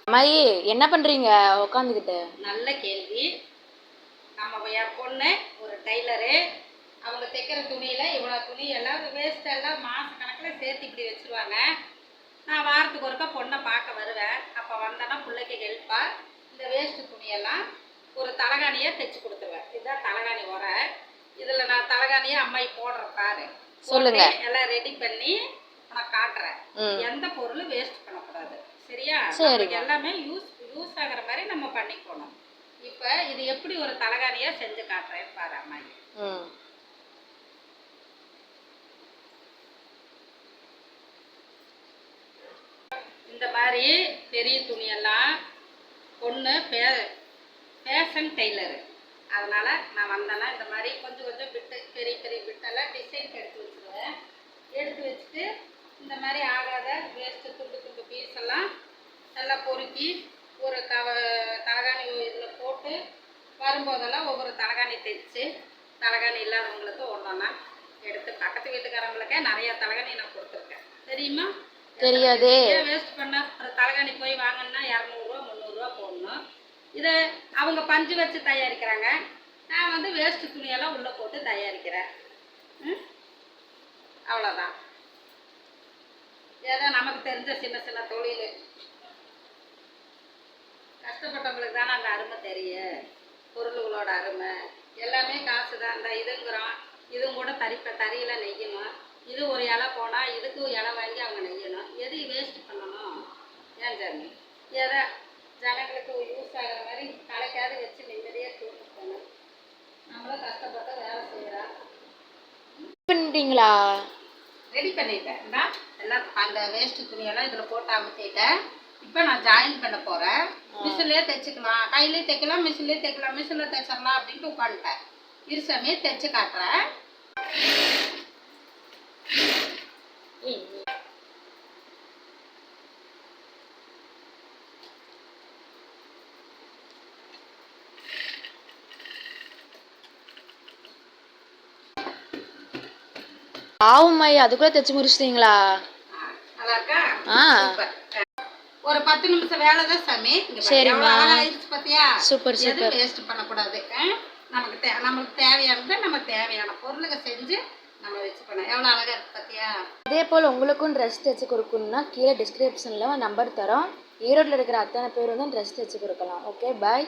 அம்மாயி என்ன பண்றீங்க உட்காந்துக்கிட்டு? நல்ல கேள்வி. நம்ம என் பொண்ணு ஒரு டைலரு. அவங்க தைக்கிற துணியில் இவ்வளோ துணி எல்லாம் வேஸ்ட் எல்லாம் மாத கணக்கில் சேர்த்து இப்படி வச்சுருவாங்க. நான் வாரத்துக்கு ஒருக்கா பொண்ணை பார்க்க வருவேன். அப்போ வந்தேன்னா பிள்ளைக்கு ஹெல்ப்பாக இந்த வேஸ்ட்டு துணியெல்லாம் ஒரு தலகாணியை தைச்சி கொடுத்துருவேன். இதுதான் தலகாணி உரை. இதில் நான் தலகாணியை அம்மாயி போடுறேன் பாரு. சொல்லுங்க. எல்லாம் ரெடி பண்ணி நான் காட்டுறேன். எந்த பொருளும் வேஸ்ட் பண்ணக்கூடாது. சரியா? எல்லாமே யூஸ் ஆகிற மாதிரி நம்ம பண்ணிக்கணும். இப்போ இது எப்படி ஒரு தலகாணியா செஞ்சு காட்டுறேன் பாரு அம்மாயி. இந்த மாதிரி பெரிய துணியெல்லாம் பொண்ணு ஃபேஷன் டெய்லரு. அதனால நான் வந்தேன்னா இந்த மாதிரி கொஞ்சம் கொஞ்சம் பிட்டு பெரிய பெரிய பிட்டெல்லாம் டிசைன் எடுத்து வச்சுருவேன். எடுத்து வச்சுட்டு இந்த மாதிரி ஆகாத வேஸ்ட்டு துண்டு துண்டு பீஸ் எல்லாம் நல்லா பொறுக்கி ஒரு தலகாணி இதில் போட்டு வரும்போதெல்லாம் ஒவ்வொரு தலகாணி தைச்சு தலகாணி இல்லாதவங்களுக்கு ஒன்றா எடுத்து பக்கத்து வீட்டுக்காரங்களுக்கே நிறையா தலகாணி நான் கொடுத்துருக்கேன். தெரியுமா? தெரியாதே. வேஸ்ட் பண்ண ஒரு தலகாணி போய் வாங்கினா 200 300 போடணும். இதை அவங்க பஞ்சு வச்சு தயாரிக்கிறாங்க. நான் வந்து வேஸ்ட்டு துணியெல்லாம் உள்ளே போட்டு தயாரிக்கிறேன். அவ்வளோதான். ஏதோ நமக்கு தெரிஞ்ச சின்ன சின்ன தொழில். கஷ்டப்பட்டவங்களுக்கு தானே அந்த அருமை தெரியும். பொருள்களோட அருமை எல்லாமே காசு தான். அந்த இதுங்கிறோம். இதுவும் கூட தறியில் நெய்யணும். இது ஒரு இலை போனால் இதுக்கு இலை வாங்கி அவங்க நெய்யணும். எது வேஸ்ட் பண்ணணும்? ஏன் சாமி? எதை ஜனங்களுக்கு யூஸ் ஆகிற மாதிரி கலைக்காது வச்சு நிம்மதியாக தூக்கணும். நம்மளும் கஷ்டப்பட்டு வேலை செய்கிறோம். பண்ணிட்டீங்களா? ரெடி பண்ணிட்டேன். எல்லாம் அந்த வேஸ்ட்டு துணியெல்லாம் இதில் போட்டு அமுத்திட்டேன். இப்போ நான் ஜாயின் பண்ண போகிறேன். மிஷின்லேயே தைச்சிக்கலாம், கையிலே தைக்கலாம், மிஷின்லேயே தைக்கலாம். மிஷினில் தைச்சிடலாம் அப்படின்ட்டு உட்காந்துட்டேன். இருசாமே தைச்சி காட்டுறேன். ஆவும்மாயி அதுக்குள்ள தைச்சு முடிச்சிட்டீங்களா? நல்லா இருக்கா? ஒரு 10 நிமிஷம் வேலை தான் சாமி. சரிம்மா. பார்த்தியா? Super super. வேஸ்ட் பண்ணக்கூடாது. நமக்கு தேவையானதை நம்ம தேவையான பொருளுங்க செஞ்சு நம்ம வச்சுக்கணும். எவ்வளோ அழகாக இருக்குது பார்த்தியா? இதே போல் உங்களுக்கும் ட்ரெஸ் தைச்சு கொடுக்கணுன்னா கீழே டிஸ்கிரிப்ஷனில் நம்பர் தரோம். ஈரோட்டில் இருக்கிற அத்தனை பேர் வந்து ட்ரெஸ் தைச்சு கொடுக்கலாம். ஓகே, பாய்.